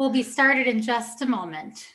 will be started in just a moment.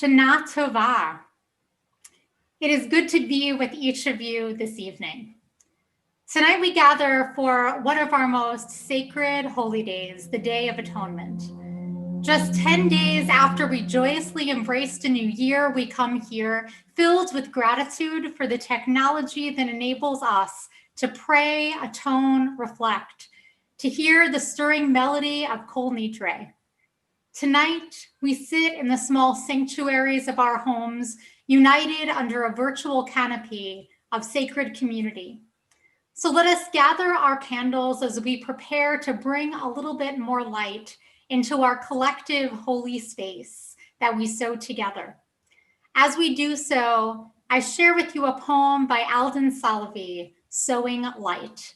Shana Tova. It is good to be with each of you this evening. Tonight we gather for one of our most sacred holy days, the Day of Atonement. Just 10 days after we joyously embraced a new year, we come here filled with gratitude for the technology that enables us to pray, atone, reflect, to hear the stirring melody of Kol Nidre. Tonight, we sit in the small sanctuaries of our homes, united under a virtual canopy of sacred community. So let us gather our candles as we prepare to bring a little bit more light into our collective holy space that we sow together. As we do so, I share with you a poem by Alden Salavi, Sowing Light.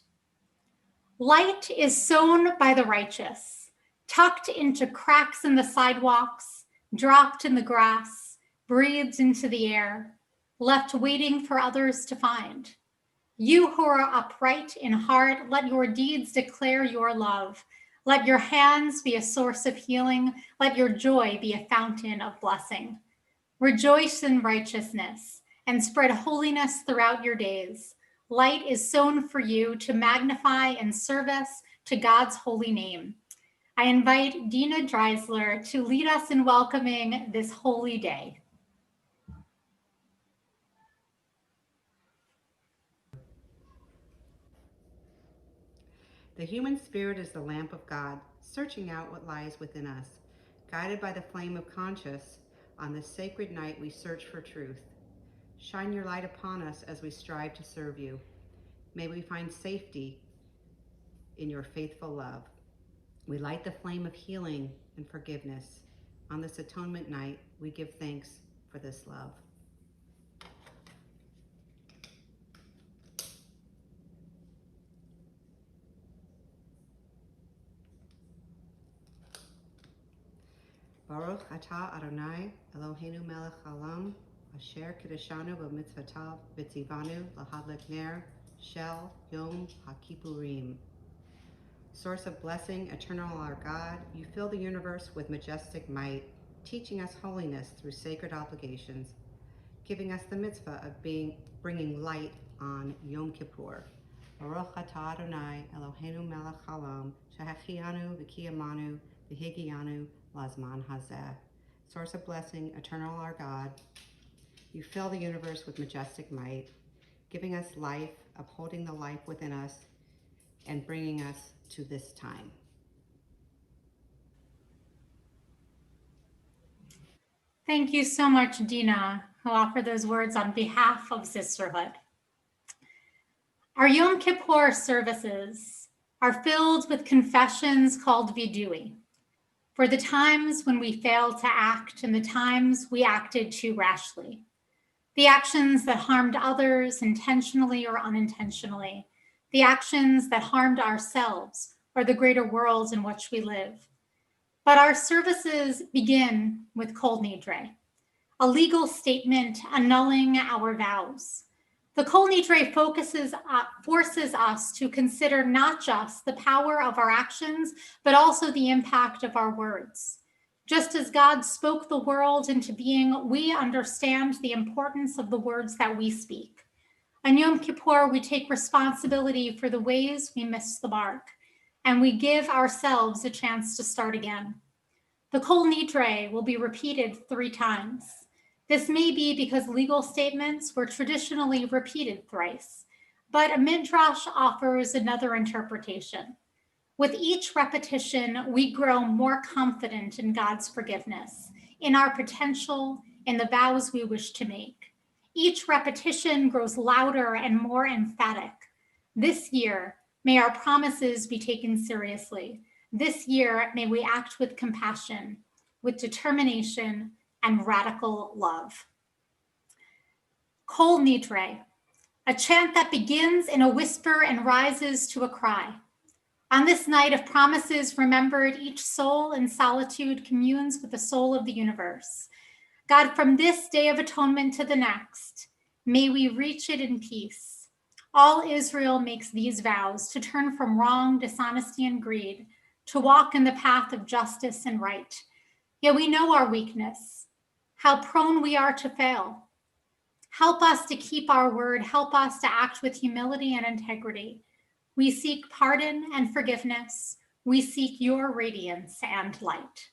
Light is sown by the righteous, tucked into cracks in the sidewalks, dropped in the grass, breathed into the air, left waiting for others to find. You who are upright in heart, let your deeds declare your love. Let your hands be a source of healing. Let your joy be a fountain of blessing. Rejoice in righteousness and spread holiness throughout your days. Light is sown for you to magnify in service to God's holy name. I invite Dina Dreisler to lead us in welcoming this holy day. The human spirit is the lamp of God, searching out what lies within us. Guided by the flame of conscience, on this sacred night we search for truth. Shine your light upon us as we strive to serve you. May we find safety in your faithful love. We light the flame of healing and forgiveness. On this atonement night, we give thanks for this love. Baruch atah Adonai Eloheinu melech haolam asher kiddushanu b'mitzvotav v'tzivanu lahadlik ner shel Yom HaKippurim. Source of blessing, eternal our God, you fill the universe with majestic might. teaching us holiness through sacred obligations, giving us the mitzvah of bringing light on Yom Kippur. Baruch atah Adonai Eloheinu melech haolam, shehachianu v'kiyamanu v'higianu lazman hazeh. Source of blessing, eternal our God, you fill the universe with majestic might, giving us life, upholding the life within us, and bringing us to this time. Thank you so much, Dina, who offered those words on behalf of sisterhood. Our Yom Kippur services are filled with confessions called vidui, for the times when we failed to act and the times we acted too rashly, the actions that harmed others intentionally or unintentionally, the actions that harmed ourselves or the greater world in which we live. But our services begin with Kol Nidre, a legal statement annulling our vows. The Kol Nidre forces us to consider not just the power of our actions, but also the impact of our words. Just as God spoke the world into being, we understand the importance of the words that we speak. On Yom Kippur, we take responsibility for the ways we missed the mark, and we give ourselves a chance to start again. The Kol Nidre will be repeated 3 times. This may be because legal statements were traditionally repeated thrice, but a midrash offers another interpretation. With each repetition, we grow more confident in God's forgiveness, in our potential, in the vows we wish to make. Each repetition grows louder and more emphatic. This year, may our promises be taken seriously. This year, may we act with compassion, with determination, and radical love. Kol Nidre, a chant that begins in a whisper and rises to a cry. On this night of promises remembered, each soul in solitude communes with the soul of the universe. God, from this day of atonement to the next, may we reach it in peace. All Israel makes these vows to turn from wrong, dishonesty, and greed, to walk in the path of justice and right. Yet we know our weakness, how prone we are to fail. Help us to keep our word. Help us to act with humility and integrity. We seek pardon and forgiveness. We seek your radiance and light.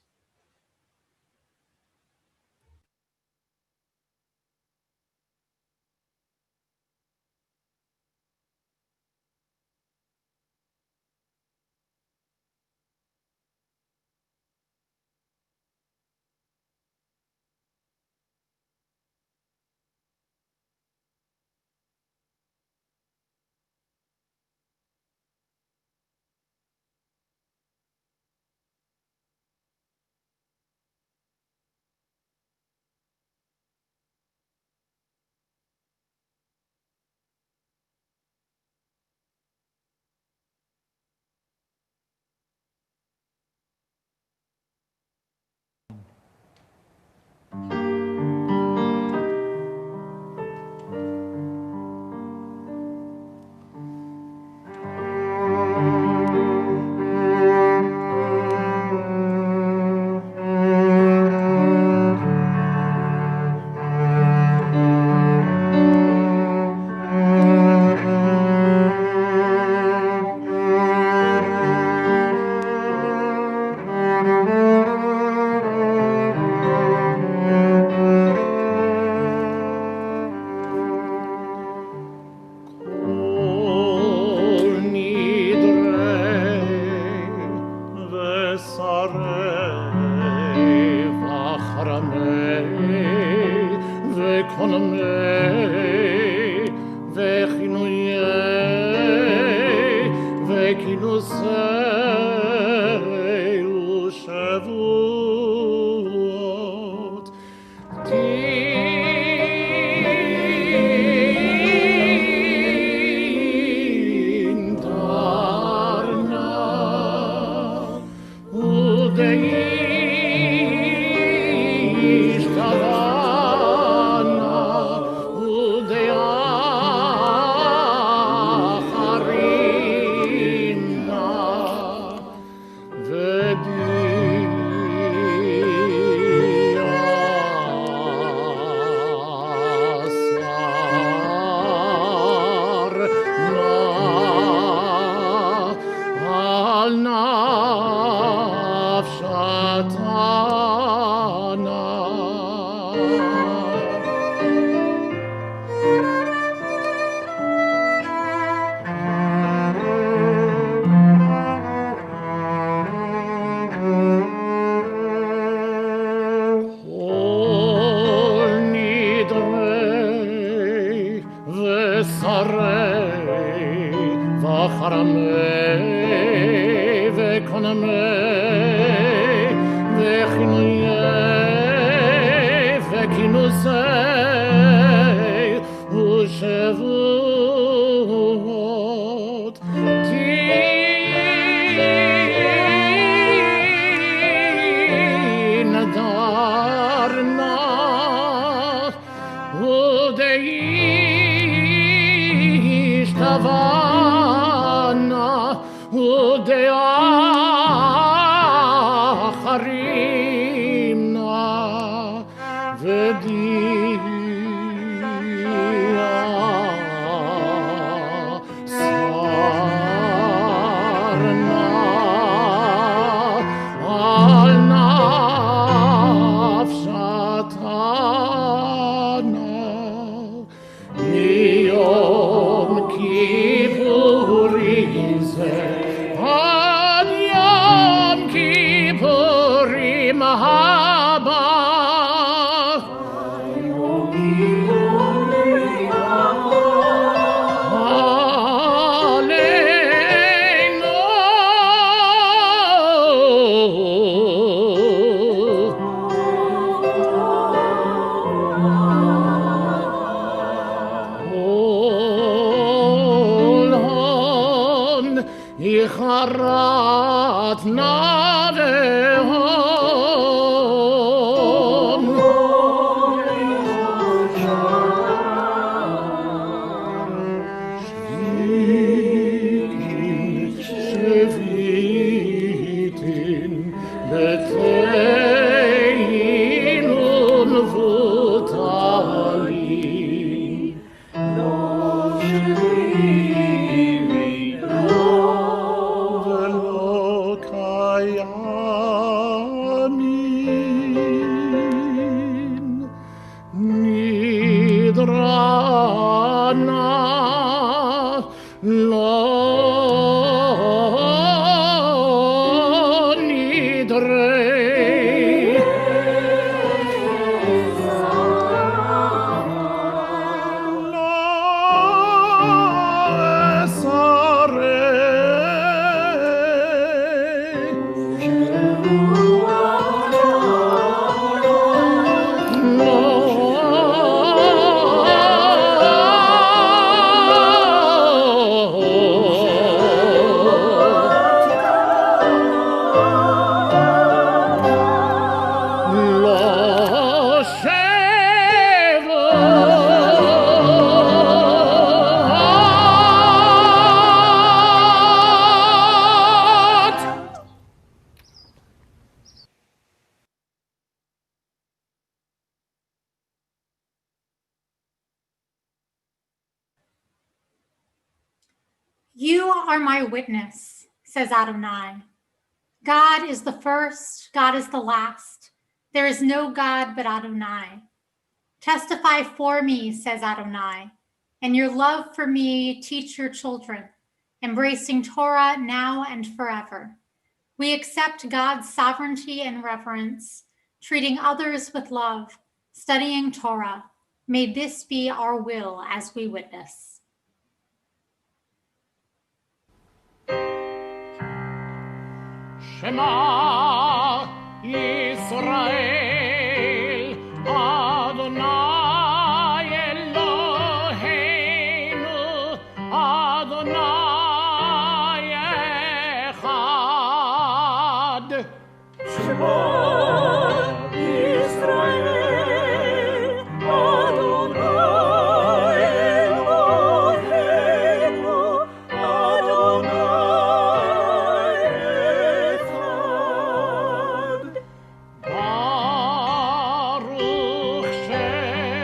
You are my witness, says Adonai. God is the first, God is the last. There is no God but Adonai. Testify for me, says Adonai, and your love for me teach your children, embracing Torah now and forever. We accept God's sovereignty and reverence, treating others with love, studying Torah. May this be our will as we witness. Shema Yisrael Adonai Eloheinu Adonai Echad. Shema Yisrael Adonai Eloheinu Adonai Baruch Shem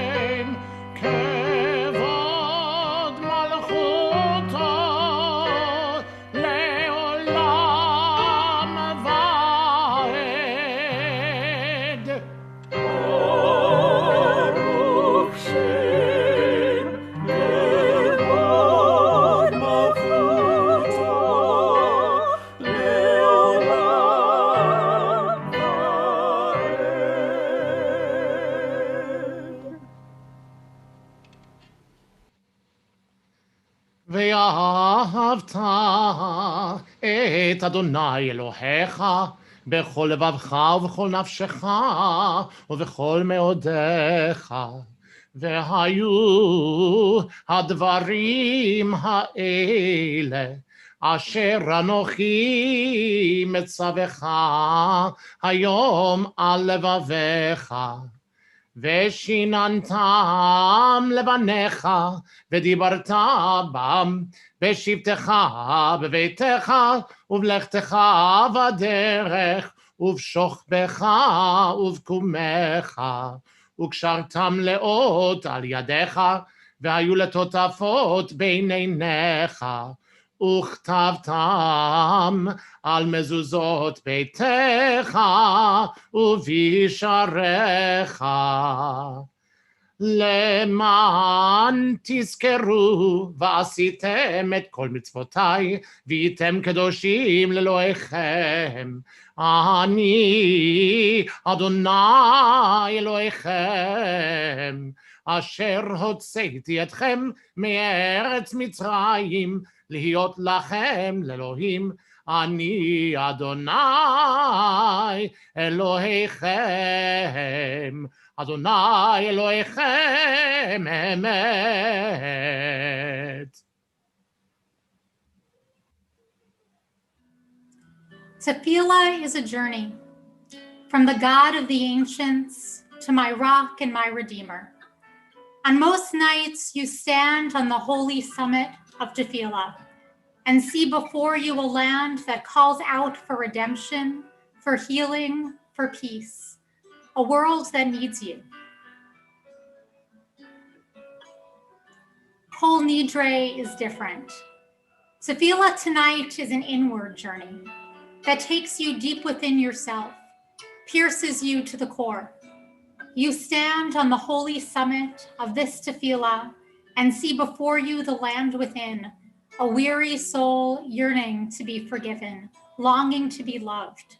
ואהבת את אדוני אלוהיך בכל לבבך ובכל נפשך ובכל מאודיך. והיו הדברים האלה אשר אנוכי מצווך היום על לבביך, ושיננתם לבניך ודיברת בם בשבתך בביתך ובלכתך בדרך ובשוכבך ובקומך, וקשרתם לאות על ידיך והיו לטוטפות בין עיניך, וכתבתם על מזוזות ביתך ובישעריך, למען תזכרו ועשיתם את כל מצוותיי והייתם קדושים לאלוהיכם. אני אדוני אלוהיכם אשר הוצאתי אתכם מארץ מצרים להיות לכם לאלוהים. אני אדוני אלוהיכם, אדוני אלוהיכם אמת. Tefillah is a journey from the God of the ancients to my rock and my redeemer. On most nights, you stand on the holy summit of Tefillah and see before you a land that calls out for redemption, for healing, for peace, a world that needs you. Kol Nidre is different. Tefillah tonight is an inward journey that takes you deep within yourself, pierces you to the core. You stand on the holy summit of this tefillah and see before you the land within, a weary soul yearning to be forgiven, longing to be loved.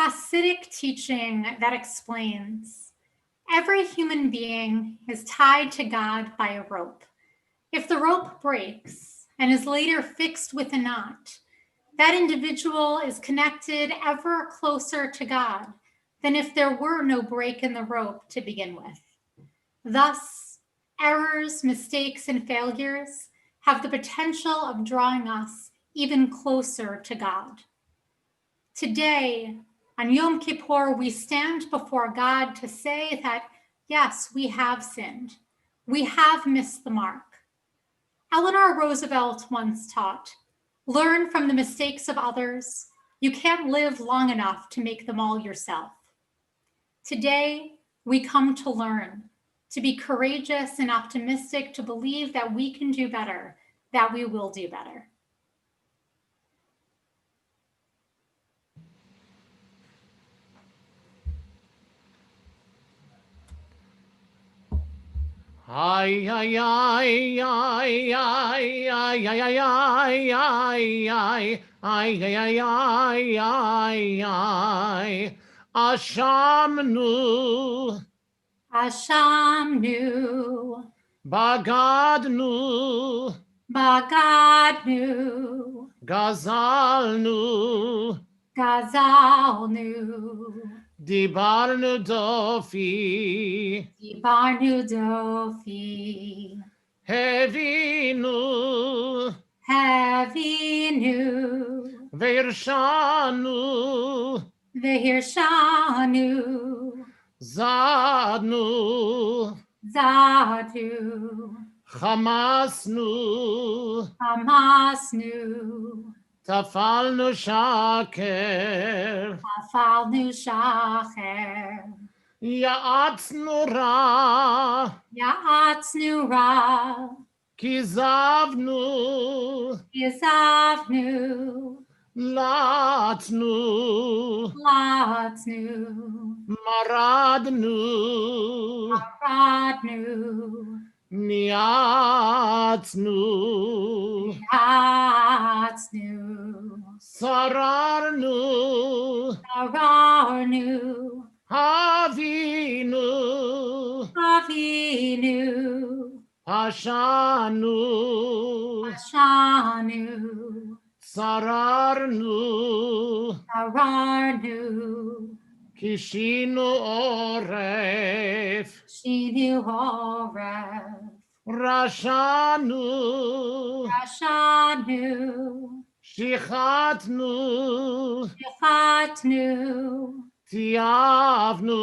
Hasidic teaching that explains every human being is tied to God by a rope. If the rope breaks and is later fixed with a knot, that individual is connected ever closer to God than if there were no break in the rope to begin with. Thus, errors, mistakes, and failures have the potential of drawing us even closer to God. Today, on Yom Kippur, we stand before God to say that, yes, we have sinned. We have missed the mark. Eleanor Roosevelt once taught, learn from the mistakes of others. You can't live long enough to make them all yourself. Today, we come to learn, to be courageous and optimistic, to believe that we can do better, that we will do better. Ay, ay, ay, ay, ay, ay, ay, ay, ay, ay, ay, ay, ay, ay, ay, Ashamnu, Ashamnu, Bagadnu, Bagadnu, Gazalnu, Gazalnu, Dibarnu Dofi, Dibarnu Dofi, Hevinu, Havinu, Vershanu, Vehirshanu, Zadnu, Zadu, Hamasnu, Hamasnu, Tafalnu Shaker, Afalnu Shacher, Ya'atznu Ra, Ya'atznu Ra, Kizavnu, Yizavnu, Latnu, Latnu, Maradnu, Radnu, Niatznu, Yatznu, Sararnu, Ararnu, Havinu, Avinu, Hashanu, Ashanu, Sararnu, Ararnu, Kishinu Oref, Shinu Horev, Rashanu, Rashanu, Shichatnu, Yechatnu, Tiavnu,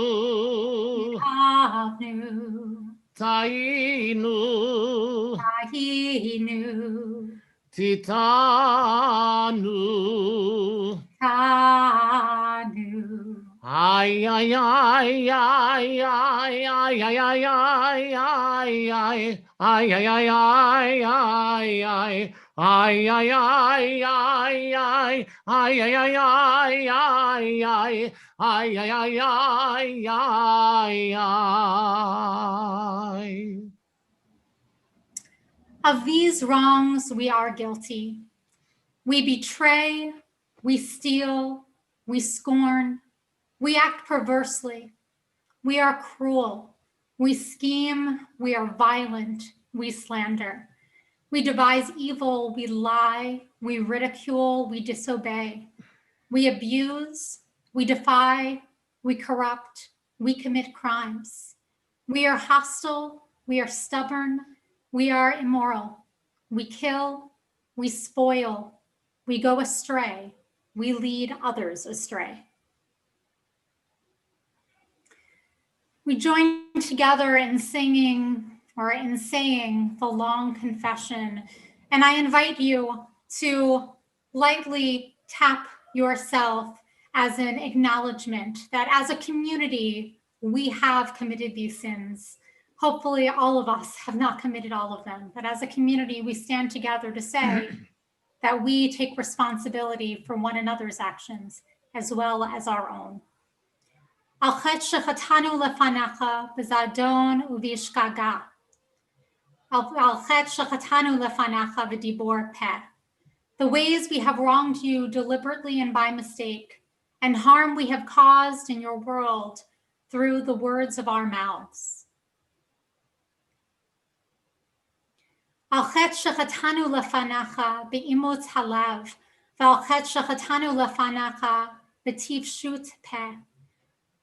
Avnu, Tainu, Tahinu, Titanu. Tanu, Ay, ay, ay, ay, ay, ay, ay, ay, ay, ay, ay, ay, ay, ay, ay, ay. Ay, ay, ay, ay, ay, ay, ay, ay, ay, ay, ay, ay, ay, ay, ay, ay. of these wrongs we are guilty. We betray, we steal, we scorn, we act perversely, we are cruel, we scheme, we are violent, we slander. We devise evil, we lie, we ridicule, we disobey. We abuse, we defy, we corrupt, we commit crimes. We are hostile, we are stubborn, we are immoral. We kill, we spoil, we go astray, we lead others astray. We join together in singing or in saying the long confession, and I invite you to lightly tap yourself as an acknowledgement that as a community, we have committed these sins. Hopefully all of us have not committed all of them, but as a community, we stand together to say that we take responsibility for one another's actions as well as our own. Al chet shechatanu lefanecha b'zadon u'v'ishgaga. Al chet shechatanu lefanecha v'dibor peh. The ways we have wronged you deliberately and by mistake, and harm we have caused in your world through the words of our mouths. Al chet shechatanu lefanacha be'imot halav, v'al chet shechatanu lefanacha b'tifshut peh.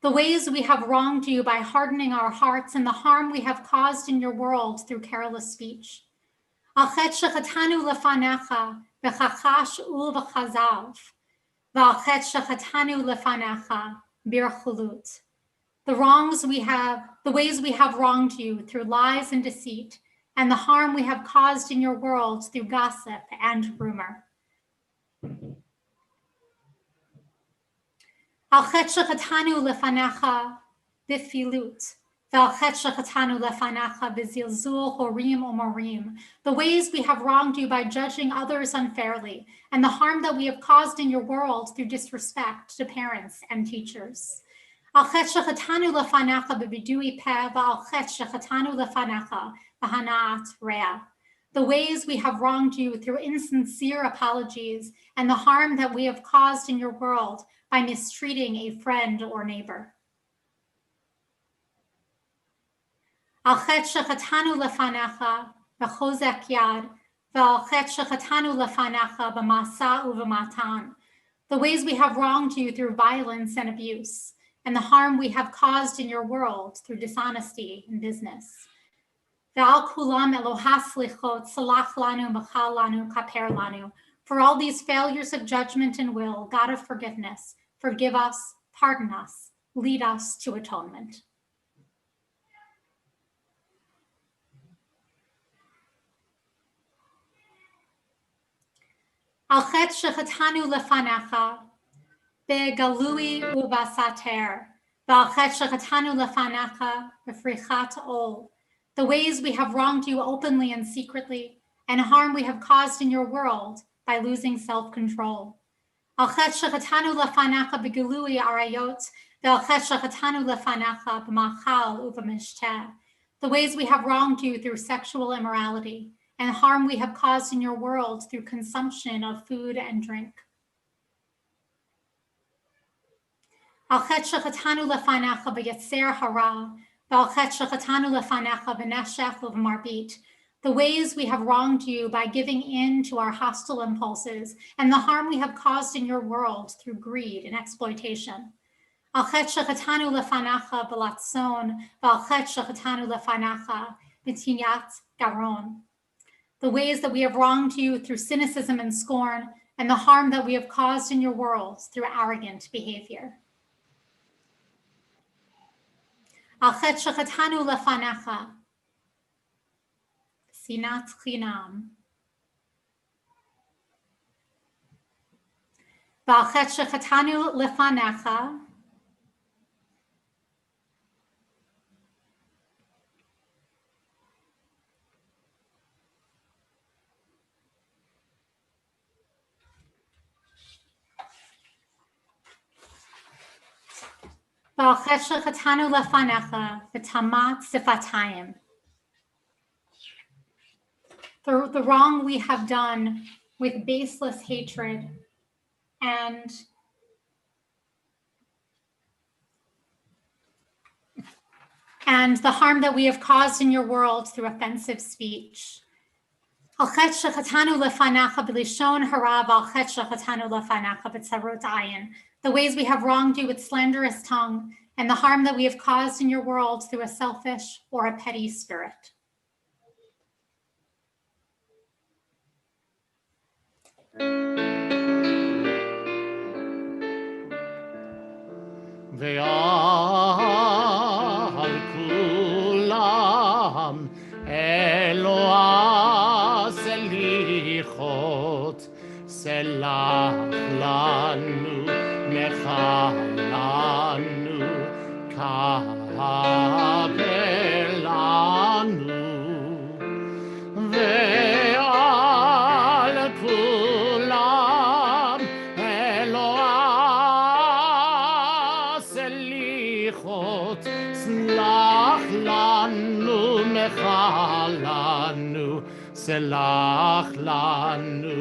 The ways we have wronged you by hardening our hearts, and the harm we have caused in your world through careless speech. Al chet shechatanu lefanacha b'chachash u'v'chazav, v'al chet shechatanu lefanacha birchulut. The ways we have wronged you through lies and deceit, and the harm we have caused in your world through gossip and rumor. Al chet shechatanu lefanacha b'filut, v'al chet shechatanu lefanacha b'zilzul horim u'morim. The ways we have wronged you by judging others unfairly, and the harm that we have caused in your world through disrespect to parents and teachers. Al chet shechatanu lefanacha b'vidui peh, v'al chet shechatanu lefanacha b'hana'at re'ah. The ways we have wronged you through insincere apologies, and the harm that we have caused in your world by mistreating a friend or neighbor. Al chet shechatanu lefanacha b'chozek yad, v'al chet shechatanu lefanacha b'masa u'v'matan. The ways we have wronged you through violence and abuse, and the harm we have caused in your world through dishonesty in business. Ve'al kulam elohas lichot salach lanu machal lanu kaper lanu. For all these failures of judgment and will, God of forgiveness, forgive us, pardon us, lead us to atonement. Al chet shechatanu lefanacha begalui uvasater, v'al chet shechatanu lefanacha b'frichat ol. The ways we have wronged you openly and secretly, and harm we have caused in your world by losing self-control. Al chet shechatanu lefanacha b'gilui arayot, v'al chet shechatanu lefanacha b'machal u'v'mishteh. The ways we have wronged you through sexual immorality, and harm we have caused in your world through consumption of food and drink. Al chet shechatanu lefanacha b'yetzer hara, v'al chet shechatanu lefanacha b'neshech u'v'marbit. The ways we have wronged you by giving in to our hostile impulses, and the harm we have caused in your world through greed and exploitation. Al chet shechatanu lefanacha b'latzon, v'al chet shechatanu lefanacha b'tinyat garon. The ways that we have wronged you through cynicism and scorn, and the harm that we have caused in your world through arrogant behavior. Al chet shechatanu lefanacha sinat chinam, v'al chet shechatanu lefanacha v'al chet shechatanu lefanacha v'tamat sifatayim. The wrong we have done with baseless hatred and the harm that we have caused in your world through offensive speech. Al chet shechatanu lefanacha b'lishon hara, v'al chet shechatanu lefanacha b'tzarot ayin. The ways we have wronged you with slanderous tongue, and the harm that we have caused in your world through a selfish or a petty spirit. Ve'al kulam Eloah selichot, selach lanu, mechal lanu, kabel lanu. Ve'al kulam Eloah selichot, selach lanu, mechal lanu, selach lanu,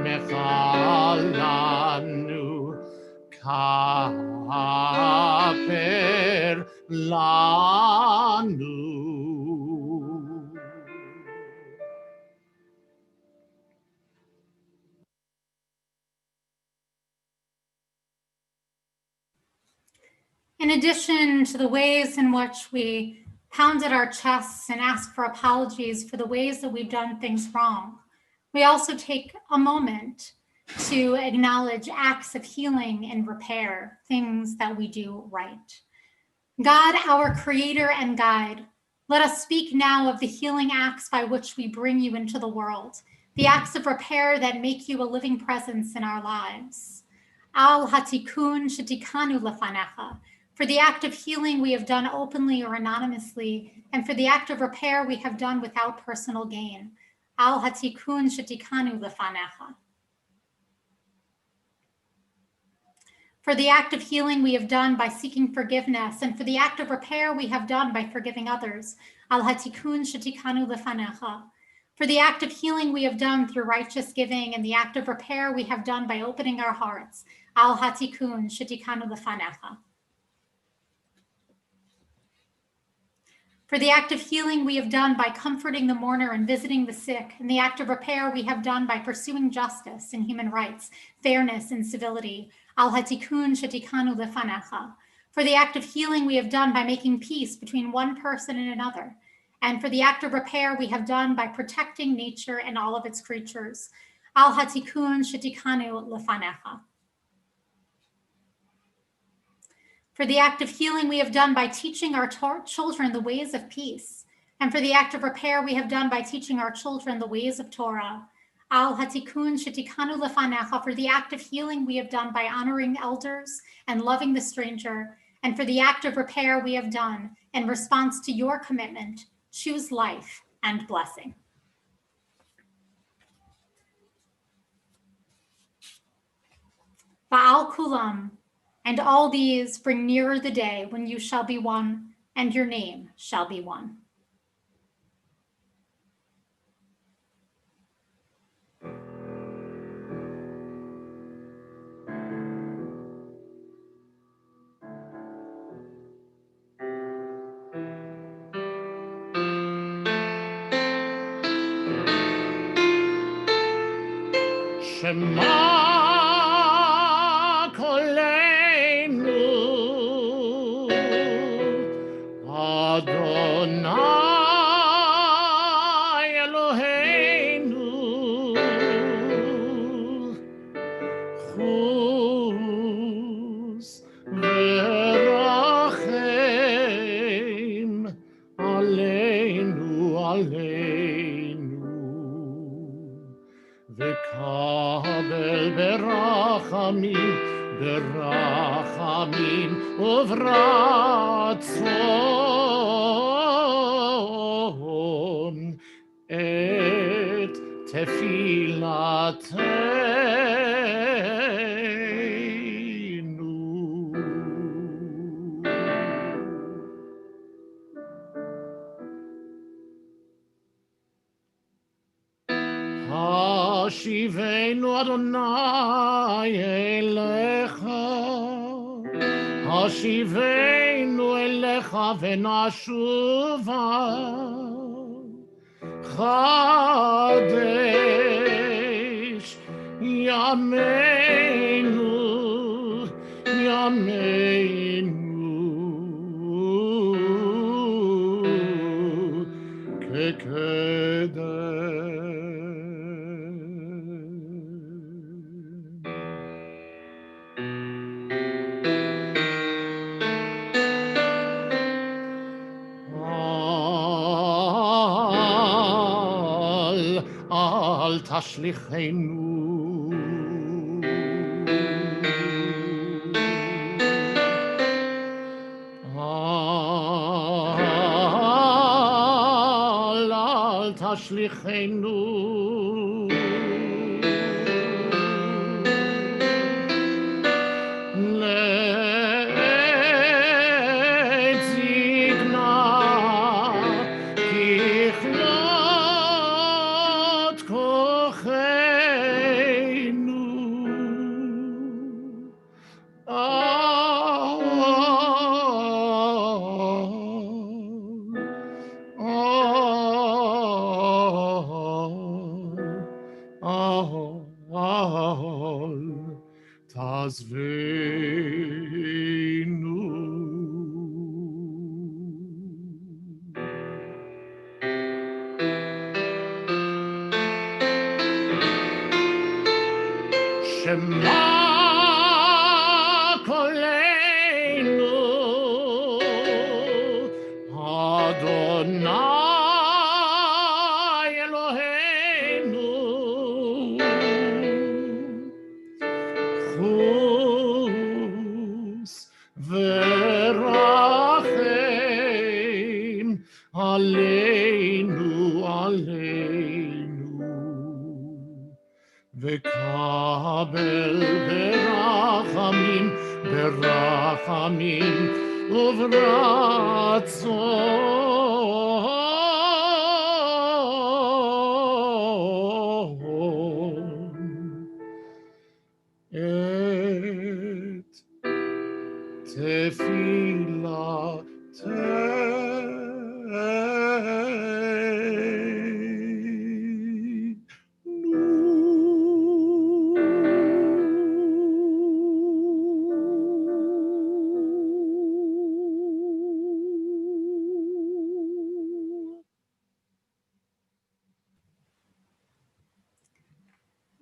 mechal lanu, וכפר לנו. In addition to the ways in which we pounded our chests and asked for apologies for the ways that we've done things wrong, we also take a moment to acknowledge acts of healing and repair, things that we do right. God, our creator and guide, let us speak now of the healing acts by which we bring you into the world, the acts of repair that make you a living presence in our lives. Al hatikun shetikanu lefanecha, for the act of healing we have done openly or anonymously, and for the act of repair we have done without personal gain. Al hatikun shetikanu lefanecha. For the act of healing we have done by seeking forgiveness, and for the act of repair we have done by forgiving others. Al hatikun shetikanu lefanecha. For the act of healing we have done through righteous giving, and the act of repair we have done by opening our hearts. Al hatikun shetikanu lefanecha. For the act of healing we have done by comforting the mourner and visiting the sick, and the act of repair we have done by pursuing justice and human rights, fairness and civility. Al hatikun shetikanu lefanecha. For the act of healing we have done by making peace between one person and another, and for the act of repair we have done by protecting nature and all of its creatures. Al hatikun shetikanu lefanecha. For the act of healing we have done by teaching our children the ways of peace, and for the act of repair we have done by teaching our children the ways of Torah. Al hatikun shetikanu lefanecha, for the act of healing we have done by honoring elders and loving the stranger, and for the act of repair we have done in response to your commitment, choose life and blessing. Ba'al kulam, and all these bring nearer the day when you shall be one, and your name shall be one. Shema kolenu Adonai Eloheinu Chus verachem aleinu V'kabel berachamim uvratzon et tefilateinu. Hashivenu Adonai elecha, Hashivenu elecha v'nashuva, Chadesh yameinu, kekedesh. Al tashlichenu al tashlichenu Shema Koleinu Adonai Eloheinu Chus Verachem Aleinu V'kabel berachamim uvratzon et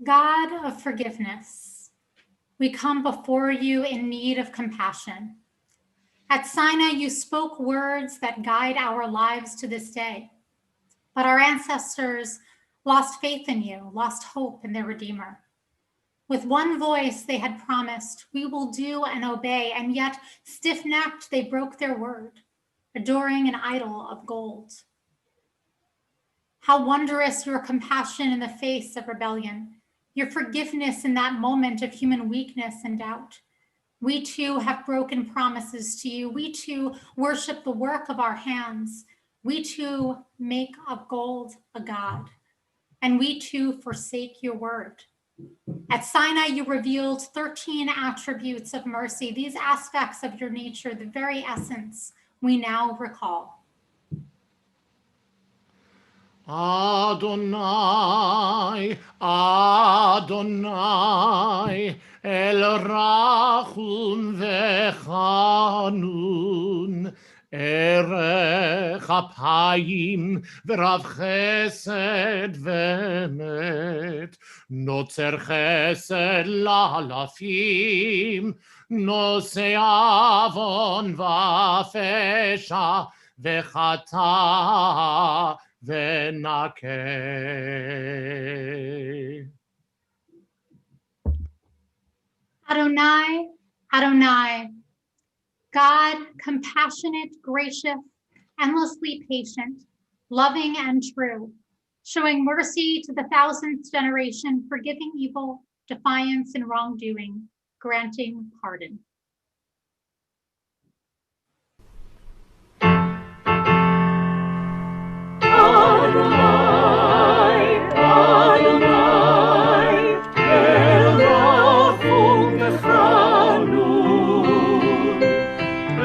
God of forgiveness, we come before you in need of compassion. At Sinai, you spoke words that guide our lives to this day. But our ancestors lost faith in you, lost hope in their Redeemer. With one voice, they had promised, we will do and obey, and yet, stiff-necked, they broke their word, adoring an idol of gold. How wondrous your compassion in the face of rebellion, your forgiveness in that moment of human weakness and doubt. We too have broken promises to you. We too worship the work of our hands. We too make of gold a god. And we too forsake your word. At Sinai, you revealed 13 attributes of mercy, these aspects of your nature, the very essence we now recall. Adonai, Adonai, El Rachum Vechanun, Erech Apayim V'Rav Chesed V'Emet, Notzer Chesed L'Alafim, Nosei Avon V'Afesha V'Chata Venake. Adonai, Adonai, God, compassionate, gracious, endlessly patient, loving and true, showing mercy to the 1000th generation, forgiving evil, defiance, and wrongdoing, granting pardon. Adonai, Adonai, El Rachum V'Chanun,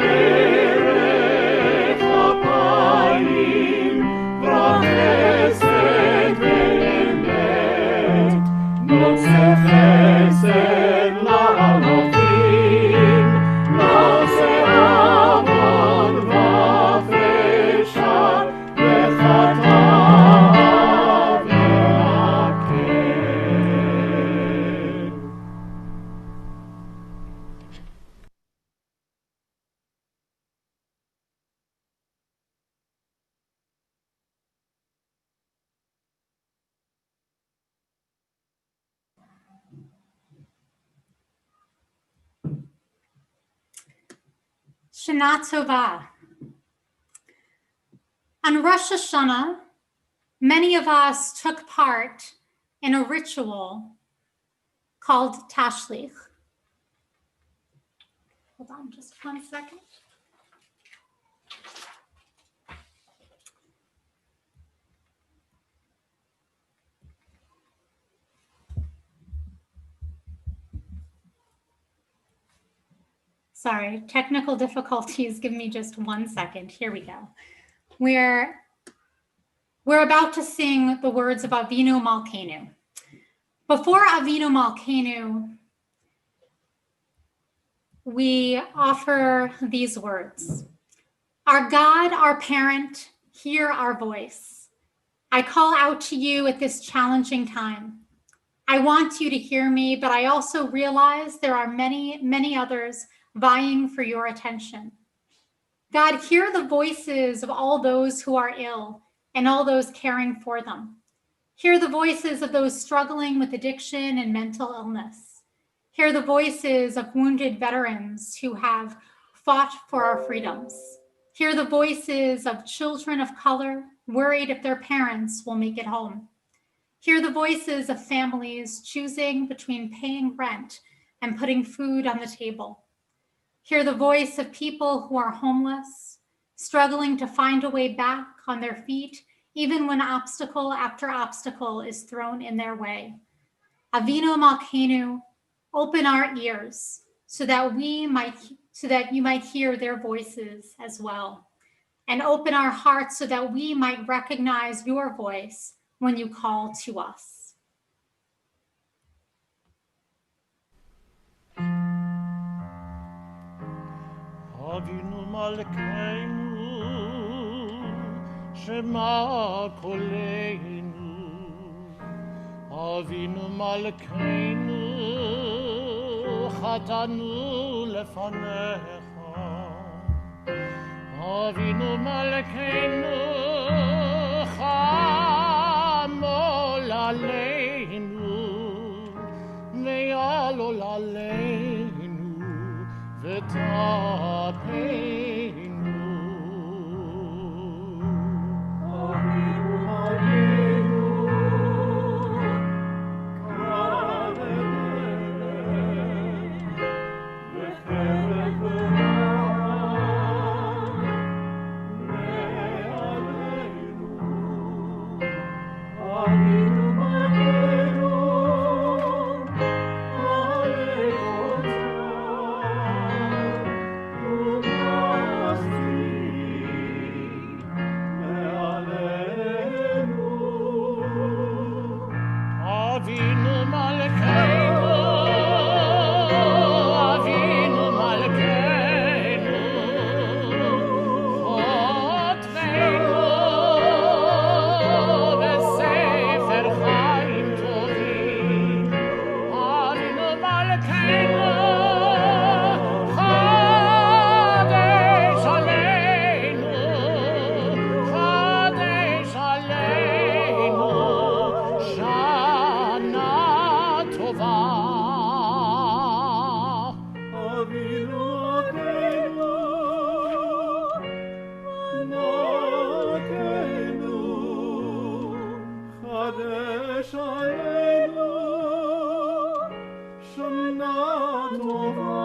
Erech Apayim V'Rav Chesed V'Emet, Notzer Chesed L'Alafim, Nosei Avon V'Afesha V'Chata. Shana Tova. On Rosh Hashanah, many of us took part in a ritual called Tashlich. Hold on just 1 second. Sorry, technical difficulties. Give me just 1 second. Here we go. We're about to sing the words of Avinu Malkeinu. Before Avinu Malkeinu, we offer these words. Our God, our parent, hear our voice. I call out to you at this challenging time. I want you to hear me, but I also realize there are many, many others vying for your attention. God, hear the voices of all those who are ill and all those caring for them. Hear the voices of those struggling with addiction and mental illness. Hear the voices of wounded veterans who have fought for our freedoms. Hear the voices of children of color worried if their parents will make it home. Hear the voices of families choosing between paying rent and putting food on the table. Hear the voice of people who are homeless, struggling to find a way back on their feet, even when obstacle after obstacle is thrown in their way. Avinu Malkeinu, open our ears so that you might hear their voices as well. And open our hearts so that we might recognize your voice when you call to us. Avinu Malkeinu, Shema Koleinu. Avinu Malkeinu, Chatanu lefanecha. Avinu Malkeinu, Chamol aleinu, Ve'alol aleinu, V'tapeinu. Avinu Malkeinu, Kol Nidre, v'cheret v'ram, me'aleinu. Avinu Malkeinu, Avinu Malkeinu, Avinu Malkeinu, Chotveinu v'sefer chaim tovim. Avinu Malkeinu, Chadesh aleinu, Chadesh aleinu, Shana Tova. Avinu Malkeinu, Malkeinu, Chadesh aleinu, Shana Tova.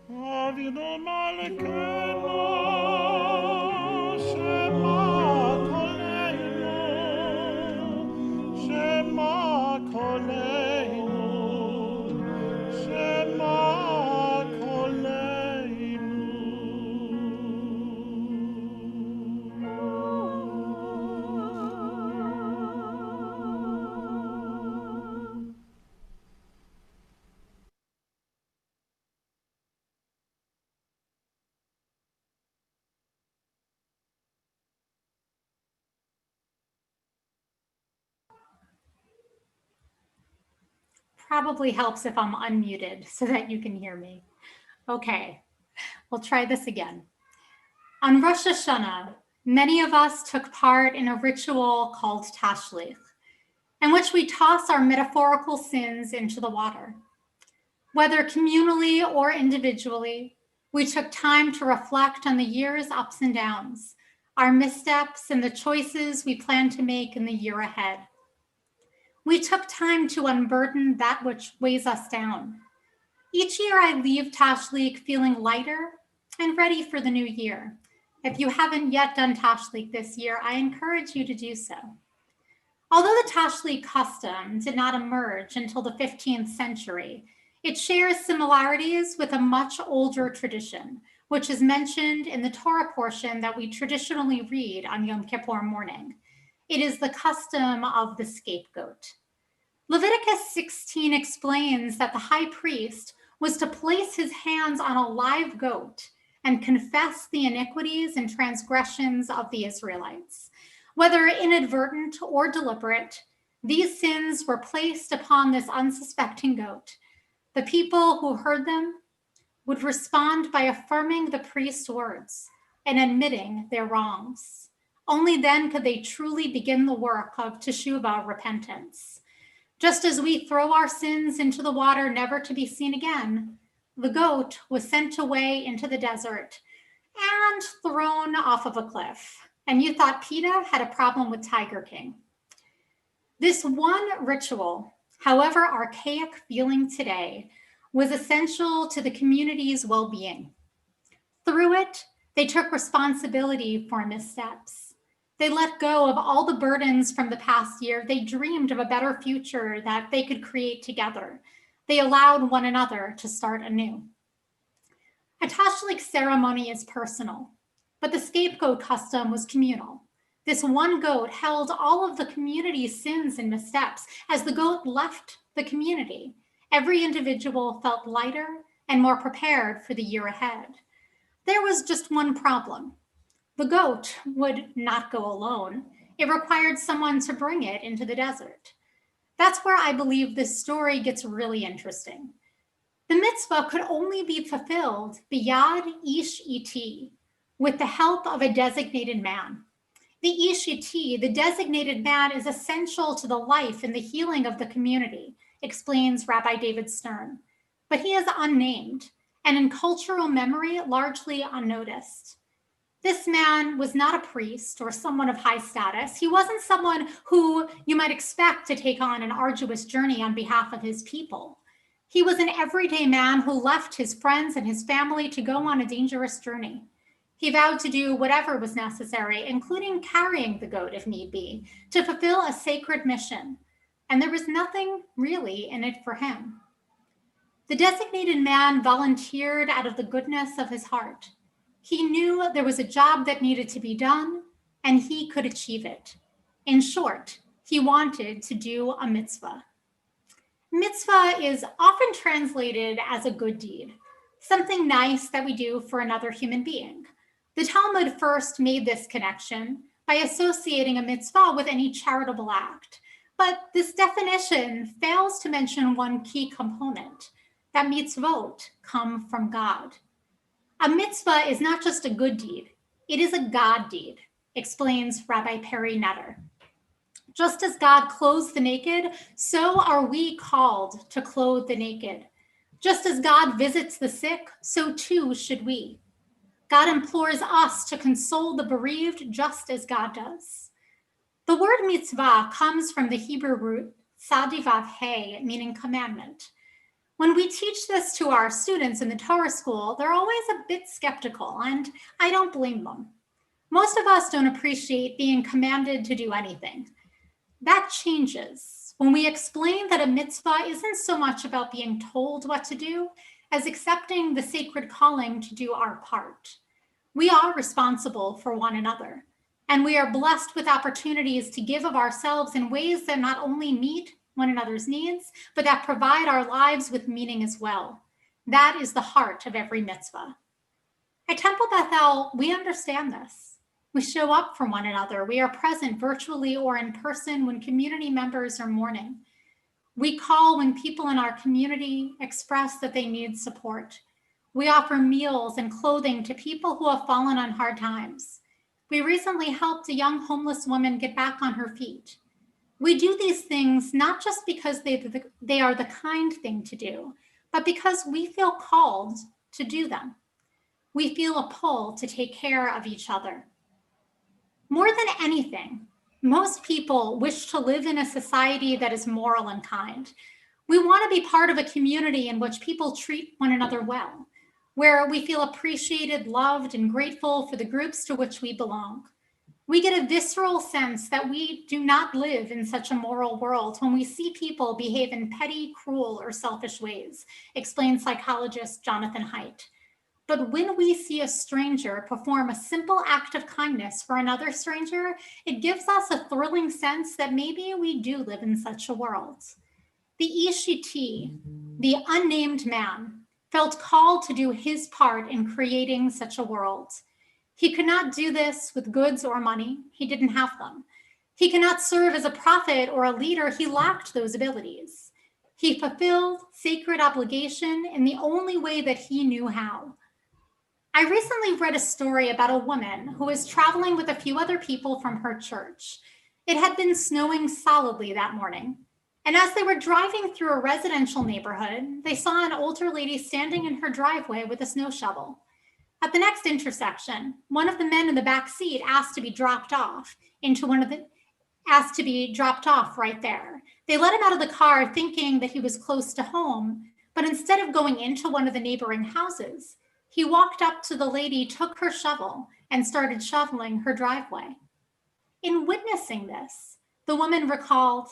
Avinu Malkeinu, Shema Koleinu, Shema Koleinu, Shema Koleinu. Probably helps if I'm unmuted so that you can hear me. Okay, we'll try this again. On Rosh Hashanah, many of us took part in a ritual called Tashlich, in which we toss our metaphorical sins into the water. Whether communally or individually, we took time to reflect on the year's ups and downs, our missteps, and the choices we plan to make in the year ahead. We took time to unburden that which weighs us down. Each year I leave Tashlich feeling lighter and ready for the new year. If you haven't yet done Tashlich this year, I encourage you to do so. Although the Tashlich custom did not emerge until the 15th century, it shares similarities with a much older tradition, which is mentioned in the Torah portion that we traditionally read on Yom Kippur morning. It is the custom of the scapegoat. Leviticus 16 explains that the high priest was to place his hands on a live goat and confess the iniquities and transgressions of the Israelites. Whether inadvertent or deliberate, These sins were placed upon this unsuspecting goat. The people who heard them would respond by affirming the priest's words and admitting their wrongs. Only then could they truly begin the work of teshuvah, repentance. Just as we throw our sins into the water never to be seen again, the goat was sent away into the desert and thrown off of a cliff. And you thought PETA had a problem with Tiger King. This one ritual, however archaic feeling today, was essential to the community's well-being. Through it, they took responsibility for missteps. They let go of all the burdens from the past year. They dreamed of a better future that they could create together. They allowed one another to start anew. A tashlich ceremony is personal, but the scapegoat custom was communal. This one goat held all of the community's sins and missteps. As the goat left the community, every individual felt lighter and more prepared for the year ahead. There was just one problem. The goat would not go alone. It required someone to bring it into the desert. That's where I believe this story gets really interesting. The mitzvah could only be fulfilled biyad ish iti, with the help of a designated man. The ish iti, the designated man, is essential to the life and the healing of the community, explains Rabbi Davidson, but he is unnamed and in cultural memory largely unnoticed. This man was not a priest or someone of high status. He wasn't someone who you might expect to take on an arduous journey on behalf of his people. He was an everyday man who left his friends and his family to go on a dangerous journey. He vowed to do whatever was necessary, including carrying the goat if need be, to fulfill a sacred mission. And there was nothing really in it for him. The designated man volunteered out of the goodness of his heart. He knew there was a job that needed to be done, and he could achieve it. In short, he wanted to do a mitzvah. Mitzvah is often translated as a good deed, something nice that we do for another human being. The Talmud first made this connection by associating a mitzvah with any charitable act. But this definition fails to mention one key component, that mitzvot come from God. A mitzvah is not just a good deed, it is a God deed, explains Rabbi Perry Netter. Just as God clothes the naked, so are we called to clothe the naked. Just as God visits the sick, so too should we. God implores us to console the bereaved just as God does. The word mitzvah comes from the Hebrew root tzadivav he, meaning commandment. When we teach this to our students in the Torah school, they're always a bit skeptical, and I don't blame them. Most of us don't appreciate being commanded to do anything. That changes when we explain that a mitzvah isn't so much about being told what to do as accepting the sacred calling to do our part. We are responsible for one another, and we are blessed with opportunities to give of ourselves in ways that not only meet one another's needs, but that provide our lives with meaning as well. That is the heart of every mitzvah. At Temple Bethel, we understand this. We show up for one another. We are present virtually or in person when community members are mourning. We call when people in our community express that they need support. We offer meals and clothing to people who have fallen on hard times. We recently helped a young homeless woman get back on her feet. We do these things not just because they are the kind thing to do, but because we feel called to do them. We feel a pull to take care of each other. More than anything, most people wish to live in a society that is moral and kind. We want to be part of a community in which people treat one another well, where we feel appreciated, loved, and grateful for the groups to which we belong. We get a visceral sense that we do not live in such a moral world when we see people behave in petty, cruel, or selfish ways, explains psychologist Jonathan Haidt. But when we see a stranger perform a simple act of kindness for another stranger, it gives us a thrilling sense that maybe we do live in such a world. The Ishiti, the unnamed man, felt called to do his part in creating such a world. He could not do this with goods or money. He didn't have them. He cannot serve as a prophet or a leader. He lacked those abilities. He fulfilled sacred obligation in the only way that he knew how. I recently read a story about a woman who was traveling with a few other people from her church. It had been snowing solidly that morning. And as they were driving through a residential neighborhood, they saw an older lady standing in her driveway with a snow shovel. At the next intersection, one of the men in the back seat asked to be dropped off right there. They let him out of the car thinking that he was close to home, but instead of going into one of the neighboring houses, he walked up to the lady, took her shovel, and started shoveling her driveway. In witnessing this, the woman recalled,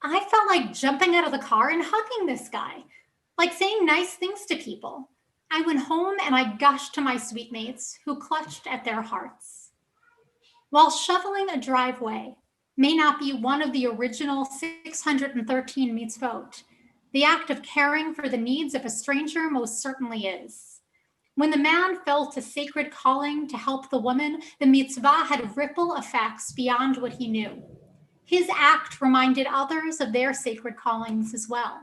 I felt like jumping out of the car and hugging this guy, like saying nice things to people. I went home and I gushed to my sweetmates who clutched at their hearts. While shoveling a driveway may not be one of the original 613 mitzvot, the act of caring for the needs of a stranger most certainly is. When the man felt a sacred calling to help the woman, the mitzvah had ripple effects beyond what he knew. His act reminded others of their sacred callings as well.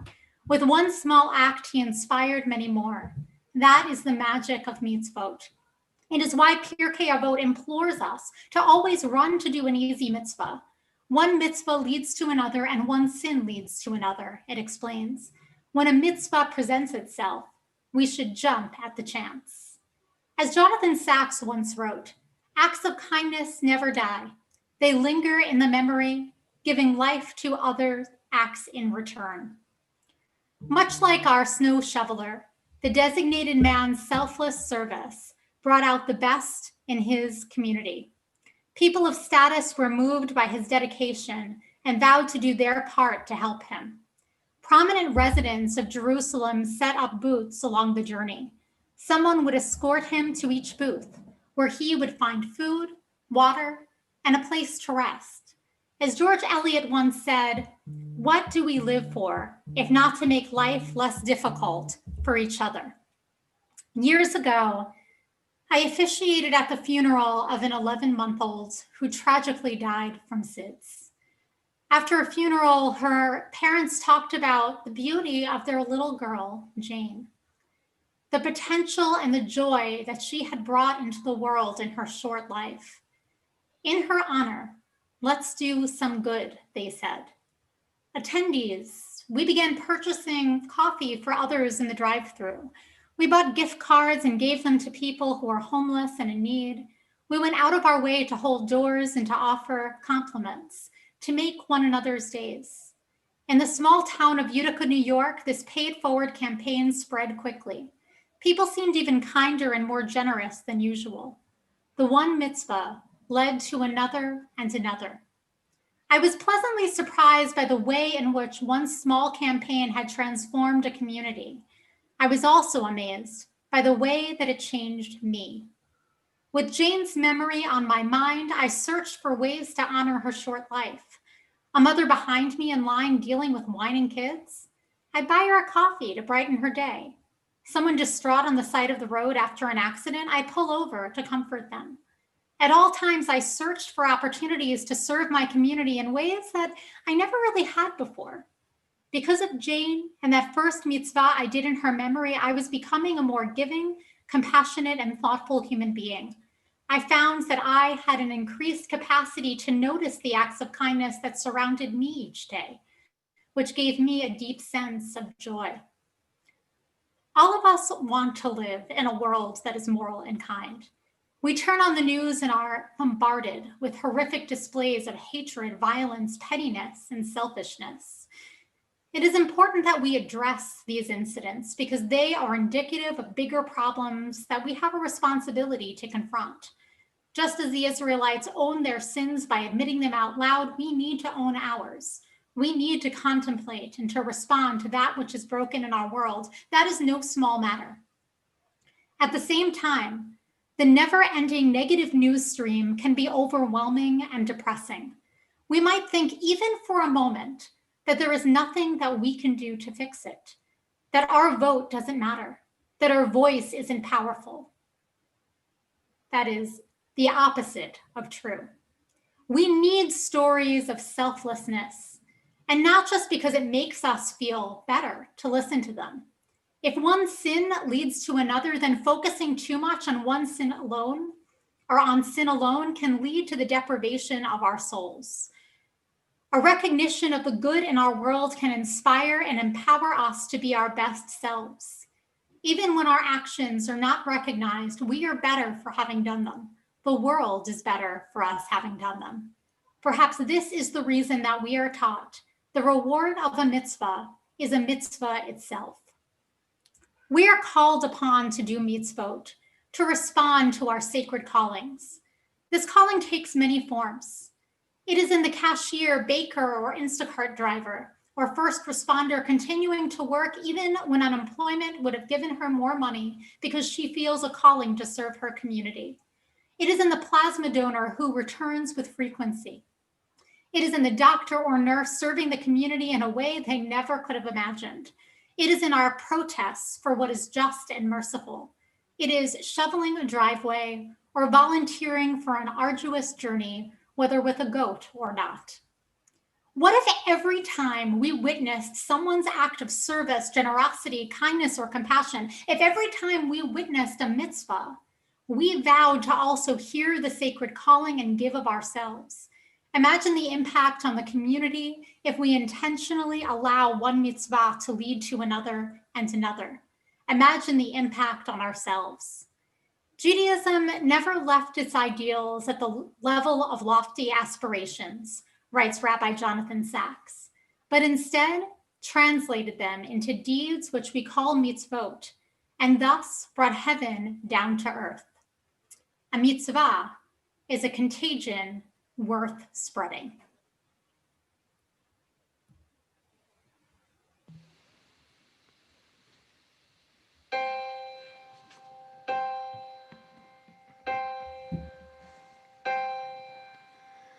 With one small act, he inspired many more. That is the magic of mitzvot. It is why Pirkei Avot implores us to always run to do an easy mitzvah. One mitzvah leads to another, and one sin leads to another, it explains. When a mitzvah presents itself, we should jump at the chance. As Jonathan Sacks once wrote, acts of kindness never die. They linger in the memory, giving life to other acts in return. Much like our snow shoveler, the designated man's selfless service brought out the best in his community. People of status were moved by his dedication and vowed to do their part to help him. Prominent residents of Jerusalem set up booths along the journey. Someone would escort him to each booth, where he would find food, water, and a place to rest. As George Eliot once said, what do we live for if not to make life less difficult for each other? Years ago, I officiated at the funeral of an 11-month-old who tragically died from SIDS. After a funeral, her parents talked about the beauty of their little girl, Jane, the potential and the joy that she had brought into the world in her short life. In her honor, let's do some good, they said. Attendees, we began purchasing coffee for others in the drive-thru. We bought gift cards and gave them to people who were homeless and in need. We went out of our way to hold doors and to offer compliments, to make one another's days. In the small town of Utica, New York, this paid-forward campaign spread quickly. People seemed even kinder and more generous than usual. The one mitzvah led to another and another. I was pleasantly surprised by the way in which one small campaign had transformed a community. I was also amazed by the way that it changed me. With Jane's memory on my mind, I searched for ways to honor her short life. A mother behind me in line dealing with whining kids? I'd buy her a coffee to brighten her day. Someone distraught on the side of the road after an accident? I'd pull over to comfort them. At all times, I searched for opportunities to serve my community in ways that I never really had before. Because of Jane and that first mitzvah I did in her memory, I was becoming a more giving, compassionate, and thoughtful human being. I found that I had an increased capacity to notice the acts of kindness that surrounded me each day, which gave me a deep sense of joy. All of us want to live in a world that is moral and kind. We turn on the news and are bombarded with horrific displays of hatred, violence, pettiness, and selfishness. It is important that we address these incidents because they are indicative of bigger problems that we have a responsibility to confront. Just as the Israelites owned their sins by admitting them out loud, we need to own ours. We need to contemplate and to respond to that which is broken in our world. That is no small matter. At the same time, the never-ending negative news stream can be overwhelming and depressing. We might think, even for a moment, that there is nothing that we can do to fix it, that our vote doesn't matter, that our voice isn't powerful. That is the opposite of true. We need stories of selflessness, and not just because it makes us feel better to listen to them. If one sin leads to another, then focusing too much on one sin alone or on sin alone can lead to the deprivation of our souls. A recognition of the good in our world can inspire and empower us to be our best selves. Even when our actions are not recognized, we are better for having done them. The world is better for us having done them. Perhaps this is the reason that we are taught the reward of a mitzvah is a mitzvah itself. We are called upon to do mitzvot, to respond to our sacred callings. This calling takes many forms. It is in the cashier, baker, or Instacart driver, or first responder continuing to work even when unemployment would have given her more money because she feels a calling to serve her community. It is in the plasma donor who returns with frequency. It is in the doctor or nurse serving the community in a way they never could have imagined. It is in our protests for what is just and merciful. It is shoveling a driveway or volunteering for an arduous journey, whether with a goat or not. What if every time we witnessed someone's act of service, generosity, kindness, or compassion, if every time we witnessed a mitzvah, we vowed to also hear the sacred calling and give of ourselves? Imagine the impact on the community if we intentionally allow one mitzvah to lead to another and another. Imagine the impact on ourselves. Judaism never left its ideals at the level of lofty aspirations, writes Rabbi Jonathan Sachs, but instead translated them into deeds which we call mitzvot, and thus brought heaven down to earth. A mitzvah is a contagion worth spreading.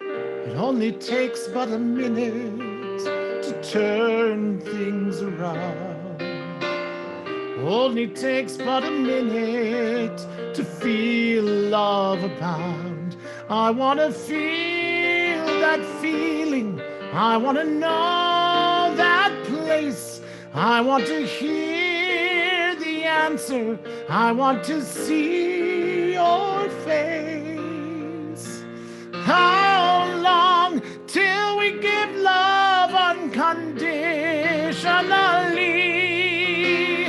It only takes but a minute to turn things around. Only takes but a minute to feel love abound. I want to feel that feeling. I want to know that place. I want to hear the answer. I want to see your face. How long till we give love unconditionally?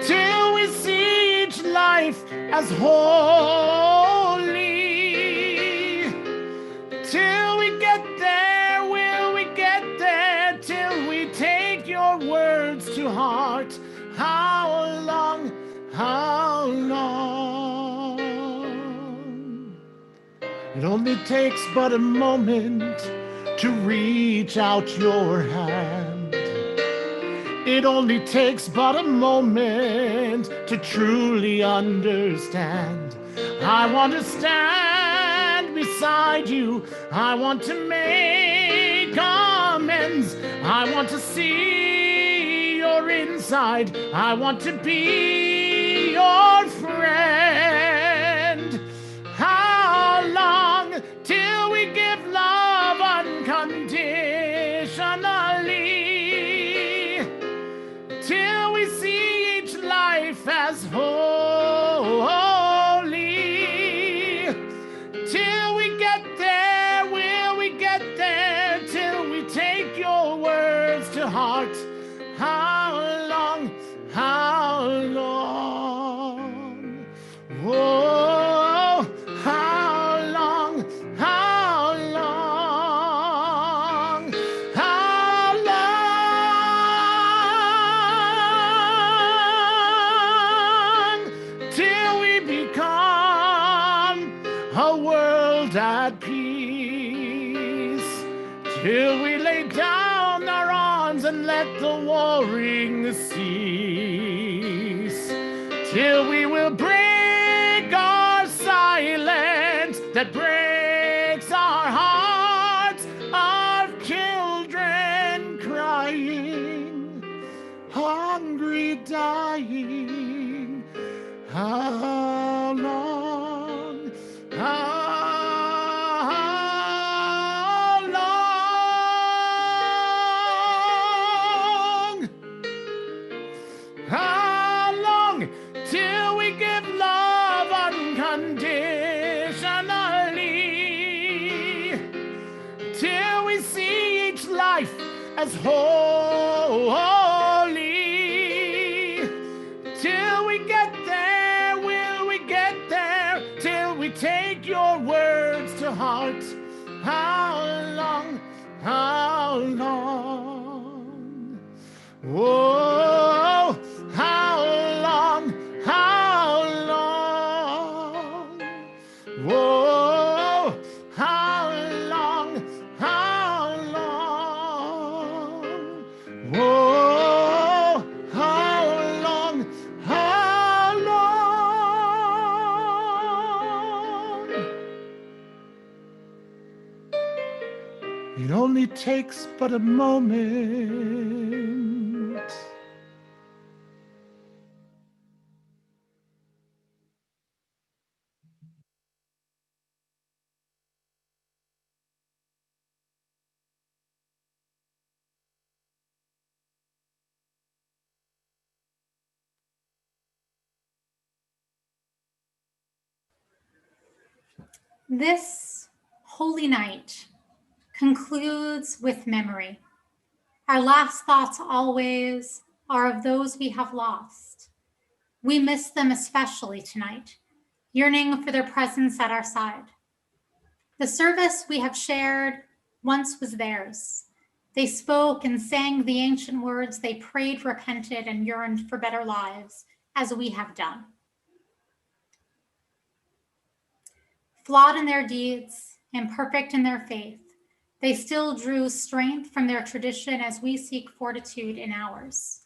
Till we see each life as holy? Till we get there, will we get there? Till we take your words to heart? How long, how long? It only takes but a moment to reach out your hand. It only takes but a moment to truly understand. I want to stand beside you. I want to make amends. I want to see your inside. I want to be your friend. How long till we give love unconditionally? Till we see each life as holy? Till we get there, will we get there? Till we take your words to heart? How long, how long? Oh, how long, how long, how long? Till we become a world at peace. Till we lay down our arms and let the warring cease. Till we will break our silence that breaks our hearts of children crying, hungry, dying. How long? How life as holy. Till we get there, will we get there? Till we take your words to heart. How long, how long? Oh, how long, how long? Oh, how long, how long? Oh, how long, how long? It only takes but a moment. This holy night concludes with memory. Our last thoughts always are of those we have lost. We miss them especially tonight, yearning for their presence at our side. The service we have shared once was theirs. They spoke and sang the ancient words. They prayed, repented, and yearned for better lives, as we have done. Flawed in their deeds, imperfect in their faith, they still drew strength from their tradition as we seek fortitude in ours.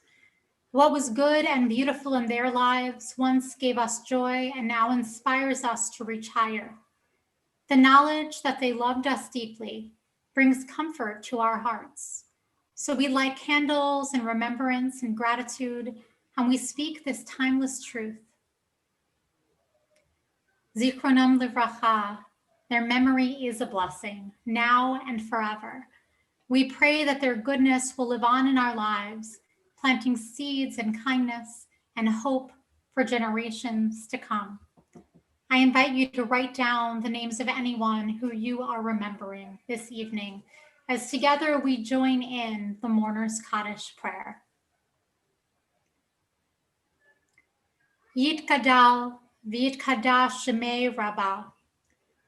What was good and beautiful in their lives once gave us joy and now inspires us to reach higher. The knowledge that they loved us deeply brings comfort to our hearts. So we light candles in remembrance and gratitude, and we speak this timeless truth. Zichronam livracha, their memory is a blessing, now and forever. We pray that their goodness will live on in our lives, planting seeds and kindness and hope for generations to come. I invite you to write down the names of anyone who you are remembering this evening, as together we join in the Mourner's Kaddish prayer. Yitkadal v'yitkadash shemei Rabbi,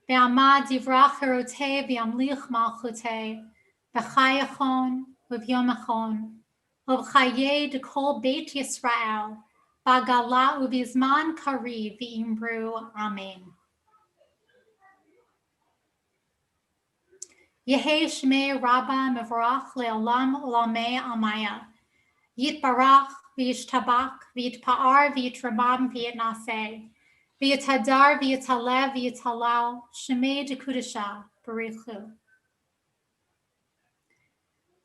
ve'amad divrach herotei v'yamlich malchutei, v'chayachon v'yomachon, v'chayei dekol beit Yisrael, v'gala uvizman kari v'imbru. Amen. Yehei Shmei Rabba Mevorach Le'olam Olamei Amaya. Yitbarach v'yishtabach v'yitpa'ar v'yitramam v'yitnaseh. V'yitadar v'yitalev v'yitalal. Shmei Dekudasha Barichu.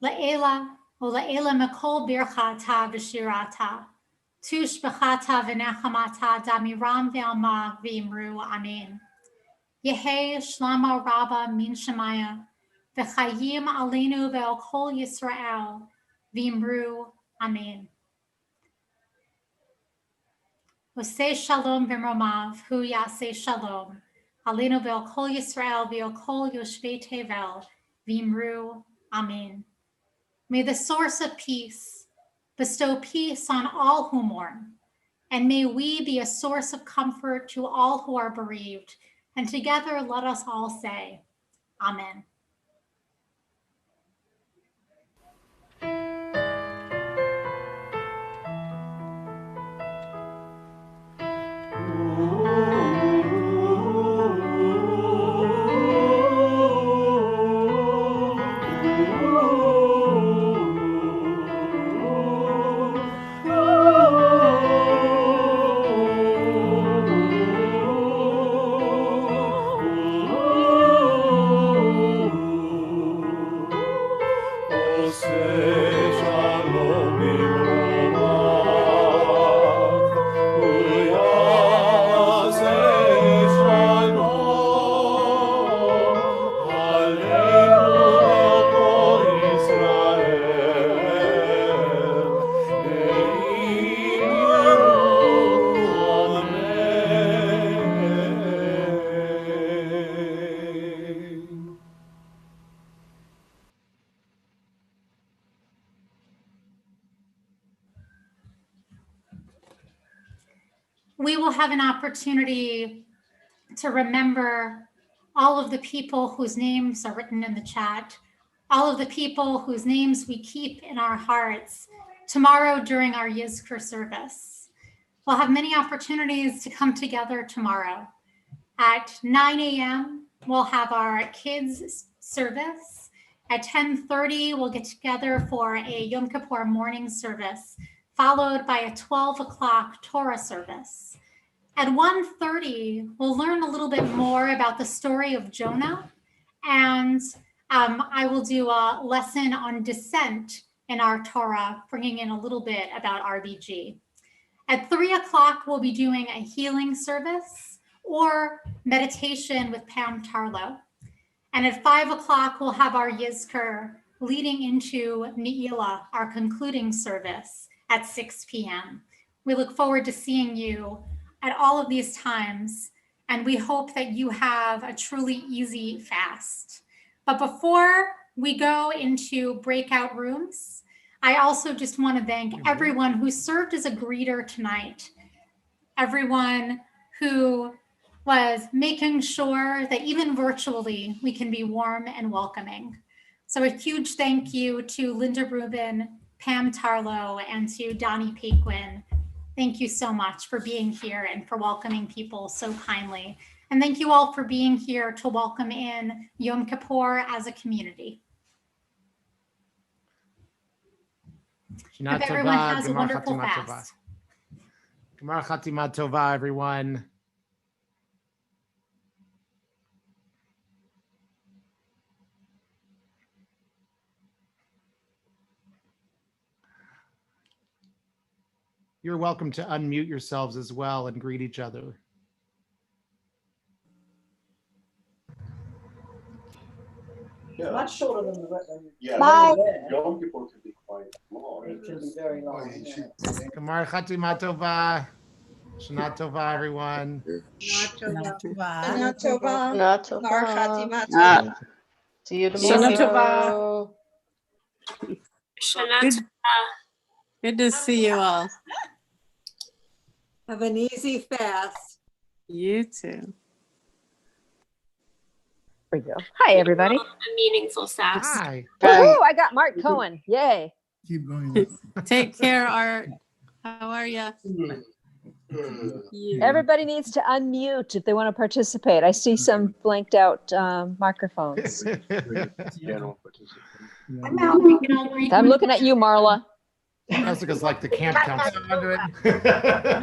Le'ela u'le'ela mekol birchata v'shirata. Tush b'chata v'nechamata damiram v'alma v'imru. Amen. Yehei Shlama Rabba Min Shemaya. V'chayim alenu ve'al kol Yisrael, v'imru, amen. Oseh shalom v'mromav, hu yaseh shalom, alenu ve'al kol Yisrael, ve'al kol yoshvei tevel, v'imru, amen. May the source of peace bestow peace on all who mourn, and may we be a source of comfort to all who are bereaved, and together let us all say, amen. we will have an opportunity to remember all of the people whose names are written in the chat, all of the people whose names we keep in our hearts tomorrow during our Yizkor service. We'll have many opportunities to come together tomorrow. At 9 a.m., we'll have our kids' service. At 10:30, we'll get together for a Yom Kippur morning service, followed by a 12 o'clock Torah service. At 1:30, we'll learn a little bit more about the story of Jonah, and I will do a lesson on descent in our Torah, bringing in a little bit about RBG. At 3 o'clock, we'll be doing a healing service or meditation with Pam Tarlow. And at 5 o'clock, we'll have our Yizkor leading into Ne'ilah, our concluding service at 6 p.m. We look forward to seeing you at all of these times, and we hope that you have a truly easy fast. But before we go into breakout rooms, I also just want to thank everyone who served as a greeter tonight, everyone who was making sure that even virtually we can be warm and welcoming. So a huge thank you to Linda Rubin, Pam Tarlow, and to Donnie Paquin. Thank you so much for being here and for welcoming people so kindly. And thank you all for being here to welcome in Yom Kippur as a community. Hope everyone has a wonderful fast. Gemar Chatima Tova, everyone. You're welcome to unmute yourselves as well and greet each other. Yeah. Much shorter than the Yeah. Bye. Yom Kippur can be quite long. It can be very long. Gemar Chatima Tova. Shana Tova, everyone. Shana Tova. See you tomorrow. Good to see you all. Have an easy fast. You too. There we go. Hi, everybody. A meaningful fast. Hi. Woo, I got Mark Cohen. Yay. Keep going. Take care, Art. How are you? Everybody needs to unmute if they want to participate. I see some blanked out microphones. General participant. I'm out. We can all greet I'm looking at you, Marla. That's because like the camp counselor.